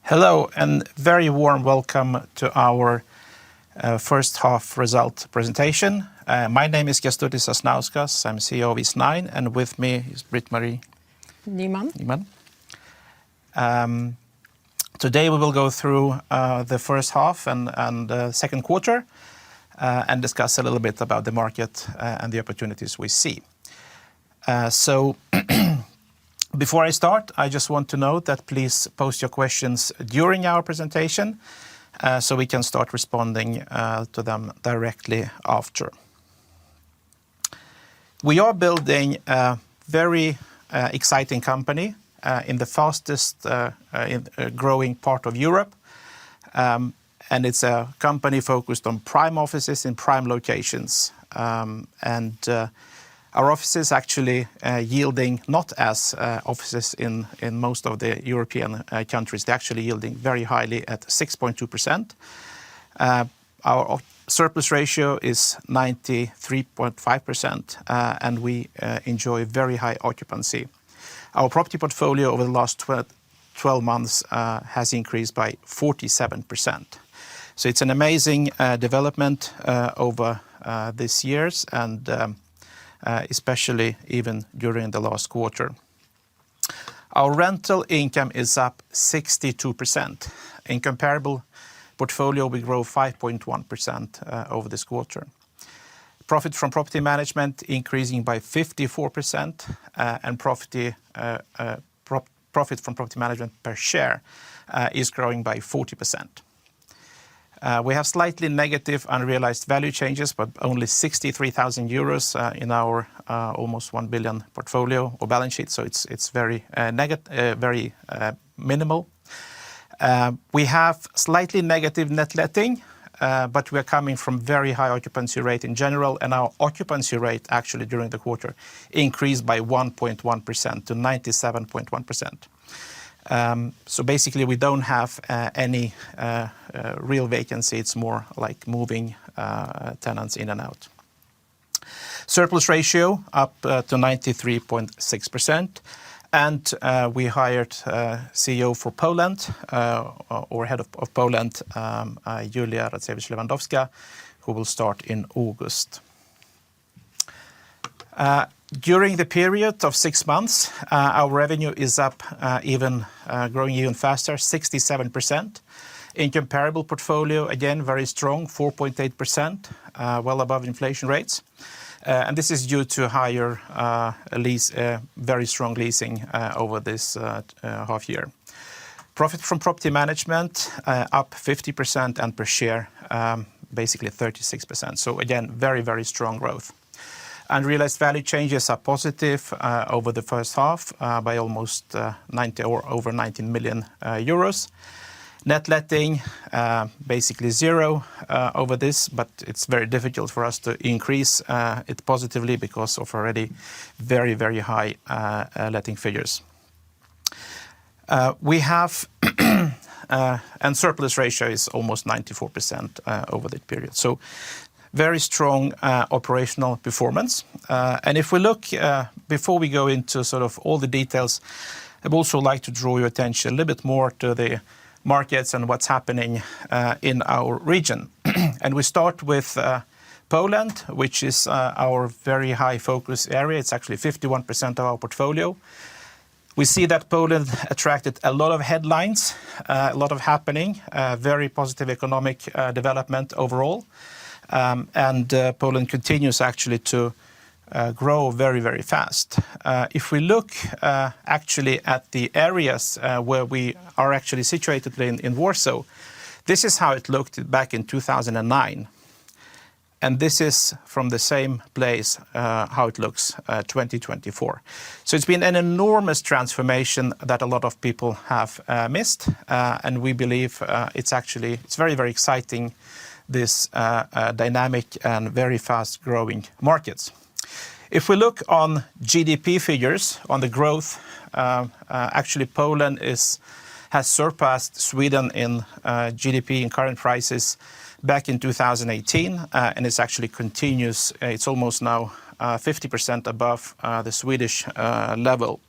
Hello and very warm welcome to our first half result presentation. My name is Kestutis Sasnauskas. I'm CEO of Eastnine, and with me is Britt-Marie Nyman. Today we will go through the first half and second quarter and discuss a little bit about the market and the opportunities we see. Before I start, I just want to note that please post your questions during our presentation so we can start responding to them directly after. We are building a very exciting company in the fastest growing part of Europe. And it's a company focused on prime offices in prime locations. Our offices actually yielding not as offices in most of the European countries. They're actually yielding very highly at 6.2%. Our surplus ratio is 93.5%, and we enjoy very high occupancy. Our property portfolio over the last 12 months has increased by 47%. So it's an amazing development over these years, and especially even during the last quarter. Our rental income is up 62%. In comparable portfolio, we grow 5.1% over this quarter. Profit from property management increasing by 54%, and profit from property management per share is growing by 40%. We have slightly negative unrealized value changes, but only 63,000 euros in our almost 1 billion portfolio or balance sheet, so it's very minimal. We have slightly negative net letting, but we're coming from very high occupancy rate in general, and our occupancy rate actually during the quarter increased by 1.1% to 97.1%. So basically we don't have any real vacancy. It's more like moving tenants in and out. Surplus ratio up to 93.6%, and we hired CEO for Poland, or head of Poland, Julia Radzewicz-Lewandowska, who will start in August. During the period of 6 months, our revenue is up growing even faster, 67%. In comparable portfolio, again, very strong, 4.8%, well above inflation rates. And this is due to higher very strong leasing over this half year. Profit from property management up 50% and per share basically 36%. So again, very, very strong growth. Unrealized value changes are positive over the first half by almost 90 or over 19 million euros. Net letting basically zero over this, but it's very difficult for us to increase it positively because of already very, very high letting figures. We have and surplus ratio is almost 94% over that period. So very strong operational performance. And if we look, before we go into sort of all the details, I'd also like to draw your attention a little bit more to the markets and what's happening in our region. And we start with Poland, which is our very high focus area. It's actually 51% of our portfolio. We see that Poland attracted a lot of headlines, a lot of happening, very positive economic development overall. And Poland continues actually to grow very, very fast. If we look actually at the areas where we are actually situated in Warsaw, this is how it looked back in 2009. And this is from the same place how it looks 2024. So it's been an enormous transformation that a lot of people have missed. And we believe it's very, very exciting, this dynamic and very fast growing markets. If we look on GDP figures, on the growth, actually Poland has surpassed Sweden in GDP in current prices back in 2018, and it actually continues. It's almost now 50% above the Swedish level.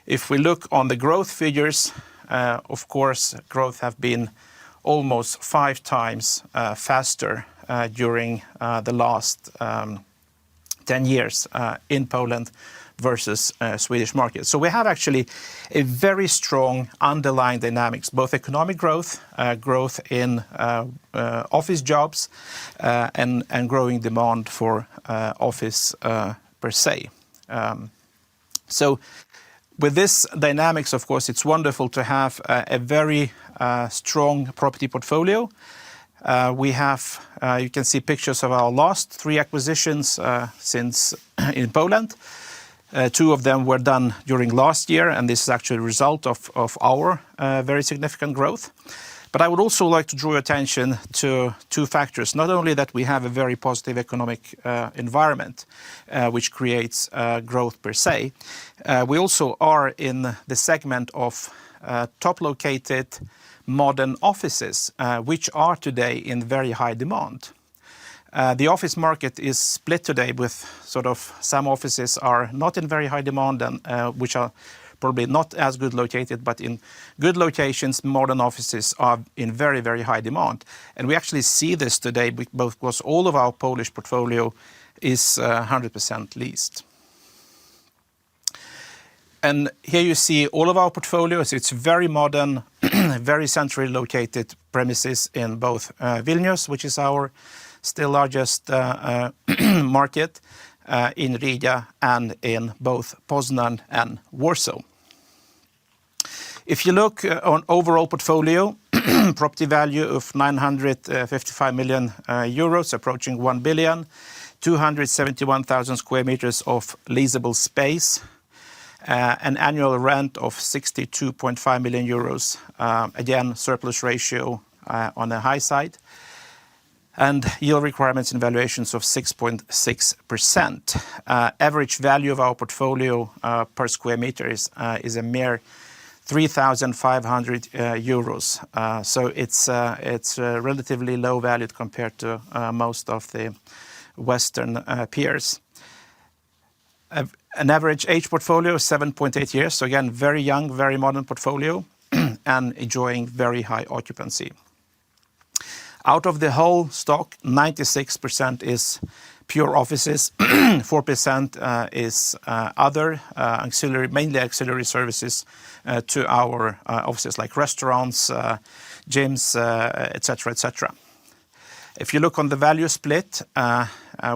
If we look on the growth figures, of course, growth have been almost 5 times faster during the last 10 years in Poland versus Swedish market. So we have actually a very strong underlying dynamics, both economic growth, growth in office jobs, and growing demand for office per se. So with this dynamics, of course, it's wonderful to have a very strong property portfolio. We have, you can see pictures of our last 3 acquisitions since in Poland. 2 of them were done during last year, and this is actually a result of our very significant growth. But I would also like to draw your attention to 2 factors. Not only that we have a very positive economic environment, which creates growth per se, we also are in the segment of top-located modern offices, which are today in very high demand. The office market is split today with sort of some offices are not in very high demand and which are probably not as good located, but in good locations, modern offices are in very, very high demand. And we actually see this today because all of our Polish portfolio is 100% leased. And here you see all of our portfolios. It's very modern, very centrally located premises in both Vilnius, which is our still largest market, in Riga, and in both Poznan and Warsaw. If you look on overall portfolio, property value of 955 million euros, approaching 1 billion, 271,000 square meters of leasable space, an annual rent of 62.5 million euros, again, surplus ratio on the high side, and yield requirements and valuations of 6.6%. Average value of our portfolio per square meter is a mere 3,500 euros. So it's relatively low valued compared to most of the Western peers. An average age portfolio, 7.8 years. So again, very young, very modern portfolio and enjoying very high occupancy. Out of the whole stock, 96% is pure offices, 4% is other auxiliary, mainly auxiliary services to our offices like restaurants, gyms, etc., etc. If you look on the value split,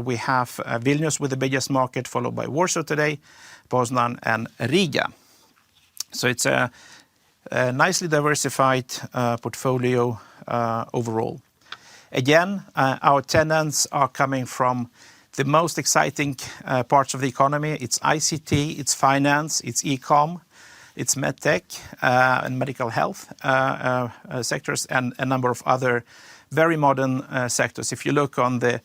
we have Vilnius with the biggest market, followed by Warsaw today, Poznan and Riga. So it's a nicely diversified portfolio overall. Again, our tenants are coming from the most exciting parts of the economy. It's ICT, it's finance, it's e-com, it's medtech and medical health sectors, and a number of other very modern sectors. If you look on the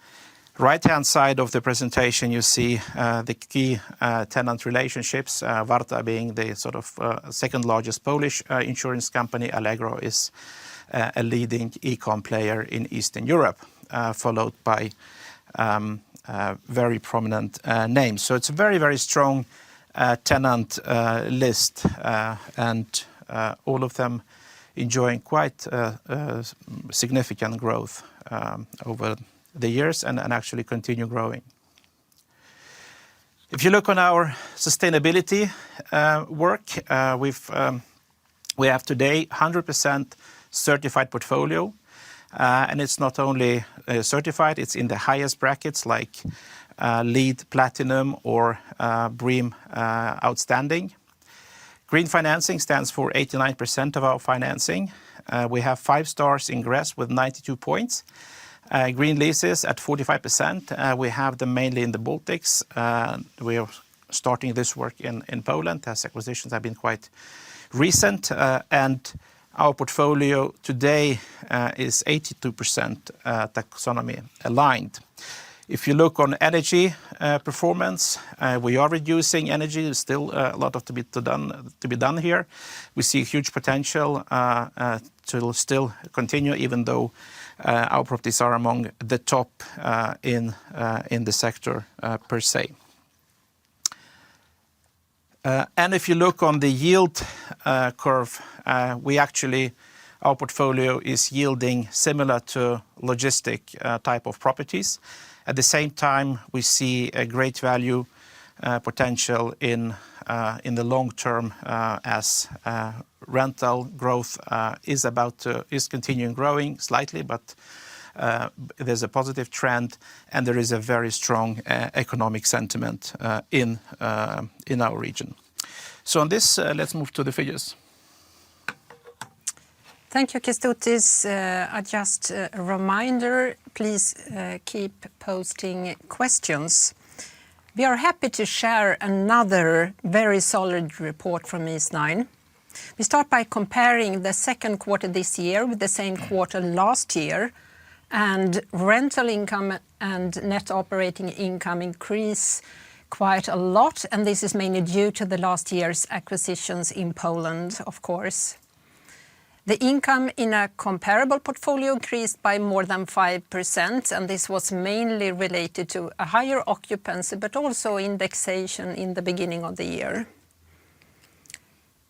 right-hand side of the presentation, you see the key tenant relationships, Warta being the sort of second largest Polish insurance company. Allegro is a leading e-com player in Eastern Europe, followed by very prominent names. So it's a very, very strong tenant list, and all of them enjoying quite significant growth over the years and actually continue growing. If you look on our sustainability work, we have today 100% certified portfolio, and it's not only certified, it's in the highest brackets like LEED Platinum or BREEAM Outstanding. Green financing stands for 89% of our financing. We have 5 stars in GRESB with 92 points. Green leases at 45%. We have them mainly in the Baltics. We are starting this work in Poland, as acquisitions have been quite recent. And our portfolio today is 82% Taxonomy-Aligned. If you look on energy performance, we are reducing energy. There's still a lot to be done here. We see huge potential to still continue, even though our properties are among the top in the sector per se. And if you look on the yield curve, our portfolio is yielding similar to logistic type of properties. At the same time, we see a great value potential in the long term as rental growth is continuing growing slightly, but there's a positive trend, and there is a very strong economic sentiment in our region. So on this, let's move to the figures. Thank you, Kestutis. Just a reminder, please keep posting questions. We are happy to share another very solid report from Eastnine. We start by comparing the second quarter this year with the same quarter last year, and rental income and net operating income increase quite a lot, and this is mainly due to the last year's acquisitions in Poland, of course. The income in a comparable portfolio increased by more than 5%, and this was mainly related to a higher occupancy, but also indexation in the beginning of the year.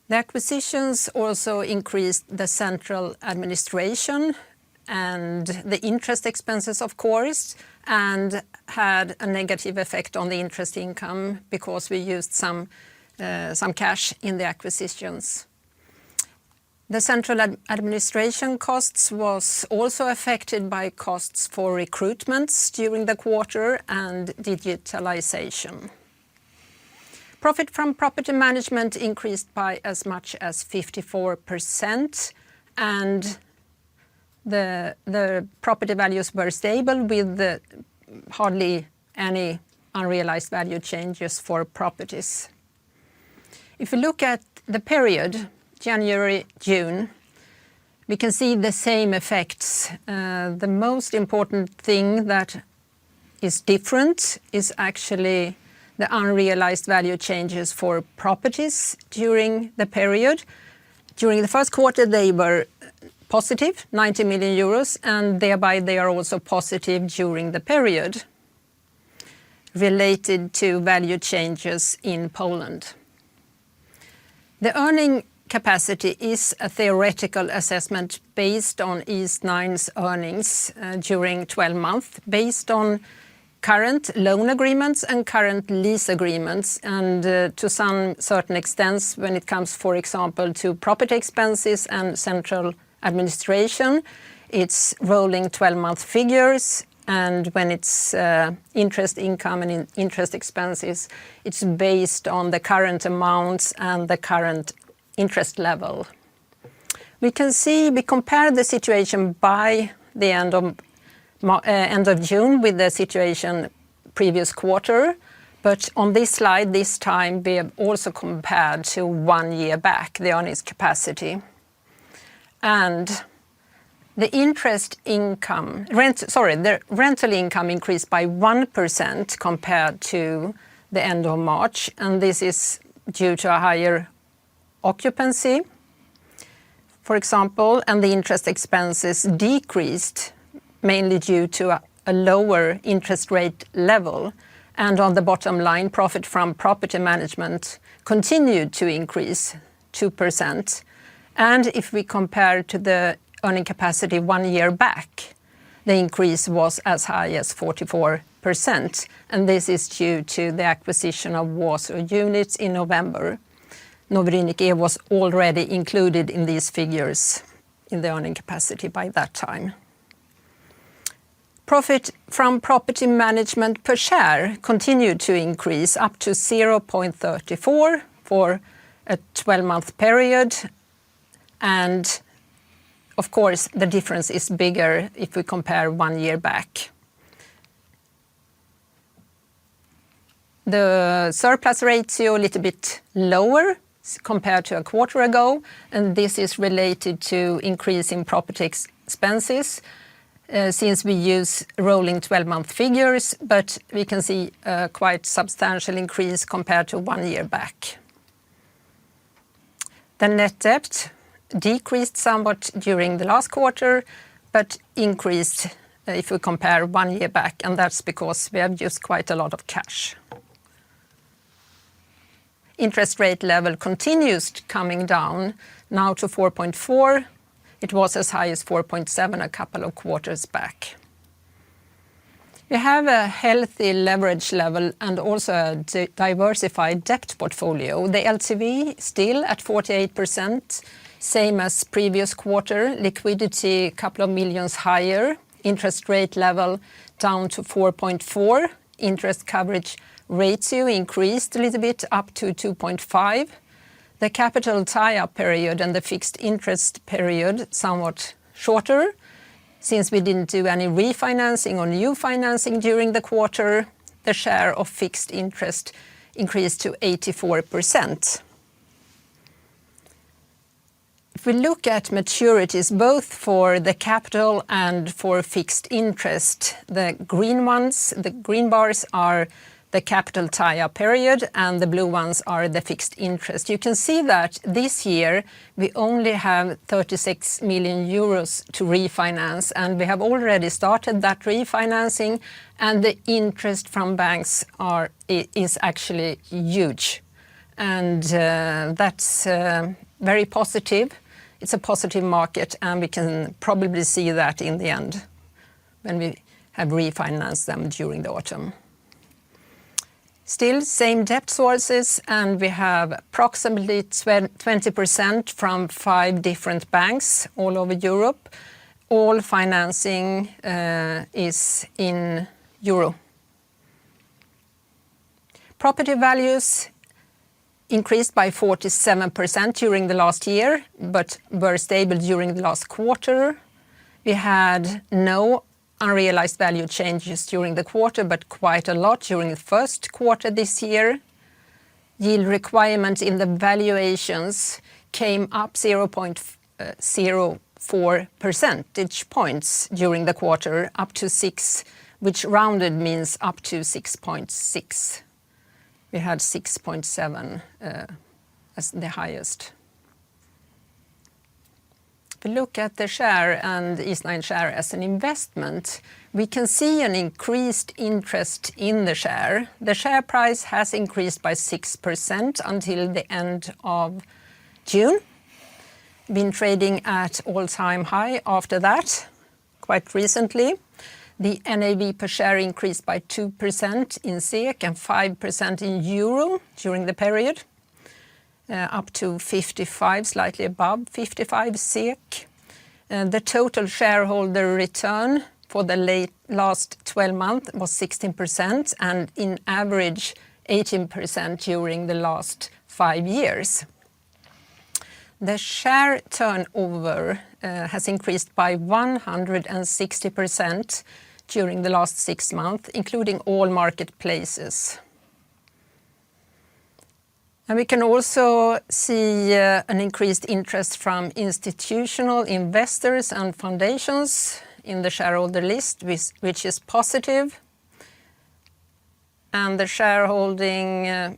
The acquisitions also increased the central administration and the interest expenses, of course, and had a negative effect on the interest income because we used some cash in the acquisitions. The central administration costs was also affected by costs for recruitments during the quarter and digitalization. Profit from property management increased by as much as 54%, and the property values were stable with hardly any unrealized value changes for properties. If you look at the period, January-June, we can see the same effects. The most important thing that is different is actually the unrealized value changes for properties during the period. During the first quarter, they were positive, 90 million euros, and thereby they are also positive during the period related to value changes in Poland. The earning capacity is a theoretical assessment based on Eastnine's earnings during 12 months, based on current loan agreements and current lease agreements, and to some certain extent when it comes, for example, to property expenses and central administration, it's rolling 12-month figures, and when it's interest income and interest expenses, it's based on the current amounts and the current interest level. We compare the situation by the end of June with the situation previous quarter, but on this slide this time we have also compared to 1 year back the earnings capacity. And the rental income increased by 1% compared to the end of March, and this is due to a higher occupancy, for example, and the interest expenses decreased mainly due to a lower interest rate level. And on the bottom line, profit from property management continued to increase 2%. And if we compare to the earning capacity 1 year back, the increase was as high as 44%. And this is due to the acquisition of Warsaw units in November. Nowy Rynek was already included in these figures in the earning capacity by that time. Profit from property management per share continued to increase up to 0.34 for a 12-month period. And of course, the difference is bigger if we compare 1 year back. The surplus ratio a little bit lower compared to a quarter ago, and this is related to increase in property expenses since we use rolling 12-month figures, but we can see a quite substantial increase compared to 1 year back. The net debt decreased somewhat during the last quarter, but increased if we compare 1 year back, and that's because we have used quite a lot of cash. interest rate level continues coming down, now to 4.4. It was as high as 4.7 a couple of quarters back. We have a healthy leverage level and also a diversified debt portfolio. The LTV still at 48%, same as previous quarter. Liquidity a couple of millions higher. Interest rate level down to 4.4. Interest coverage ratio increased a little bit up to 2.5. The capital tie-up period and the fixed interest period somewhat shorter, since we didn't do any refinancing or new financing during the quarter. The share of fixed interest increased to 84%. If we look at maturities, both for the capital and for fixed interest, the green bars are the capital tie-up period, and the blue ones are the fixed interest. You can see that this year we only have 36 million euros to refinance, and we have already started that refinancing, and the interest from banks is actually huge. And that's very positive. It's a positive market, and we can probably see that in the end when we have refinanced them during the autumn. Still same debt sources, and we have approximately 20% from 5 different banks all over Europe. All financing is in euro. Property values increased by 47% during the last year, but were stable during the last quarter. We had no unrealized value changes during the quarter, but quite a lot during the first quarter this year. Yield requirement in the valuations came up 0.04 percentage points during the quarter, up to 6, which rounded means up to 6.6. We had 6.7 as the highest. If we look at the share and Eastnine share as an investment, we can see an increased interest in the share. The share price has increased by 6% until the end of June. Been trading at all-time high after that, quite recently. The NAV per share increased by 2% in SEK and 5% in euro during the period. Up to 55, slightly above 55 SEK. The total shareholder return for the last 12 months was 16%, and in average 18% during the last 5 years. The share turnover has increased by 160% during the last 6 months, including all marketplaces. And we can also see an increased interest from institutional investors and foundations in the shareholder list, which is positive. And the shareholding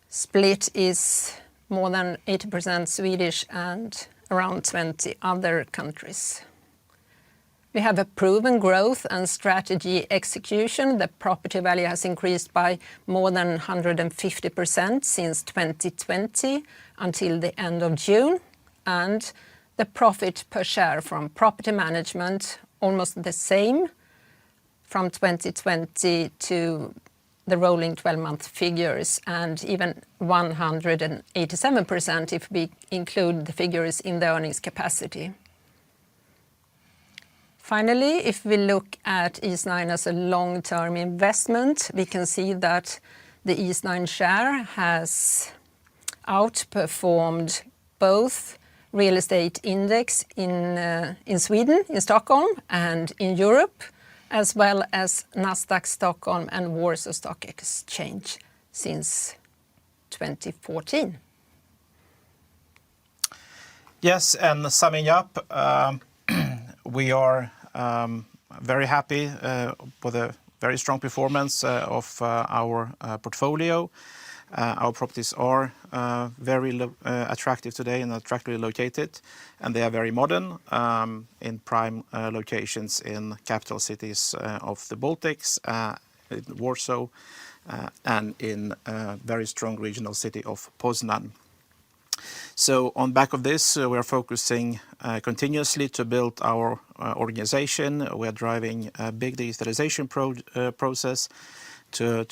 split is more than 80% Swedish and around 20 other countries. We have a proven growth and strategy execution. The property value has increased by more than 150% since 2020 until the end of June. And the profit per share from property management, almost the same from 2020 to the rolling 12-month figures, and even 187% if we include the figures in the earnings capacity. Finally, if we look at Eastnine as a long-term investment, we can see that the Eastnine share has outperformed both real estate index in Sweden, in Stockholm, and in Europe, as well as Nasdaq Stockholm and Warsaw Stock Exchange since 2014. Yes, and summing up, we are very happy with the very strong performance of our portfolio. Our properties are very attractive today and attractively located, and they are very modern in prime locations in capital cities of the Baltics, in Warsaw, and in a very strong regional city of Poznan. So on back of this, we are focusing continuously to build our organization. We are driving a big digitalization process to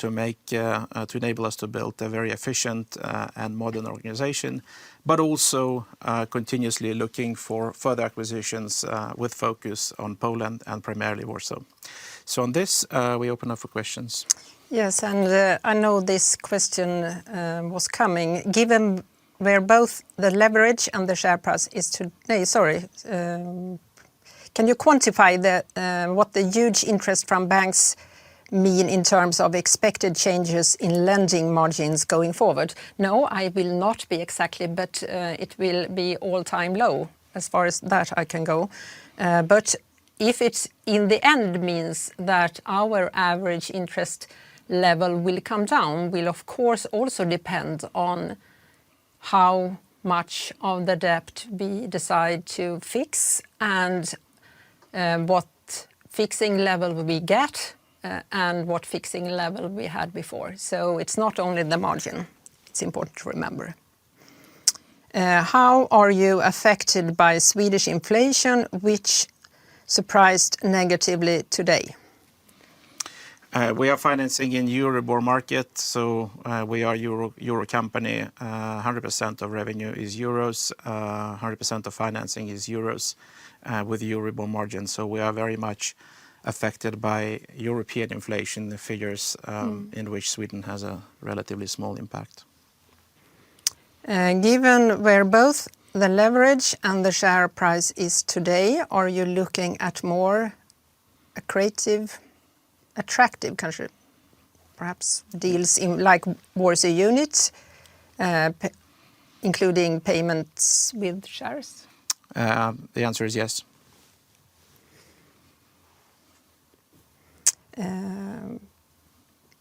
enable us to build a very efficient and modern organization, but also continuously looking for further acquisitions with focus on Poland and primarily Warsaw. So on this, we open up for questions. Yes, and I know this question was coming. Given where both the leverage and the share price is today, can you quantify what the huge interest from banks mean in terms of expected changes in lending margins going forward? No, I will not be exactly, but it will be all-time low as far as that I can go. But if it in the end means that our average interest level will come down, will of course also depend on how much of the debt we decide to fix and what fixing level we get and what fixing level we had before. So it's not only the margin, it's important to remember. How are you affected by Swedish inflation, which surprised negatively today? We are financing in Euribor market, so we are Euro company. 100% of revenue is euros, 100% of financing is euros with Euribor margin. So we are very much affected by European inflation figures in which Sweden has a relatively small impact. Given where both the leverage and the share price is today, are you looking at more attractive country, perhaps deals in like Warsaw units, including payments with shares? The answer is yes.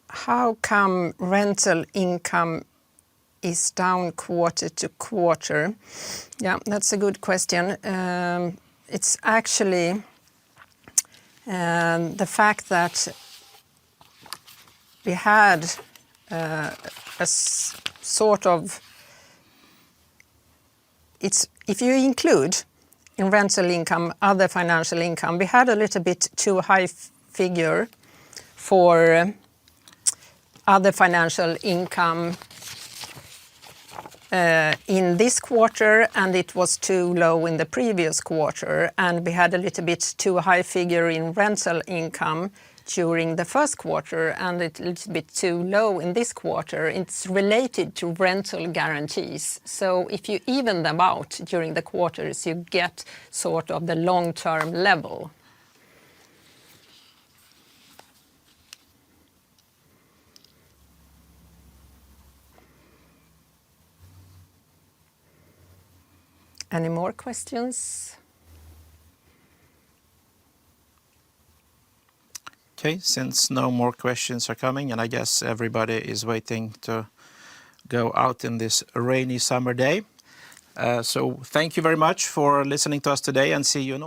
How come rental income is down quarter to quarter? Yeah, that's a good question. It's actually the fact that we had a sort of, if you include in rental income other financial income, we had a little bit too high figure for other financial income in this quarter, and it was too low in the previous quarter, and we had a little bit too high figure in rental income during the first quarter, and it's a little bit too low in this quarter. It's related to rental guarantees. So if you even them out during the quarters, you get sort of the long-term level. Any more questions? Okay, since no more questions are coming, and I guess everybody is waiting to go out in this rainy summer day. So thank you very much for listening to us today, and see you in autumn.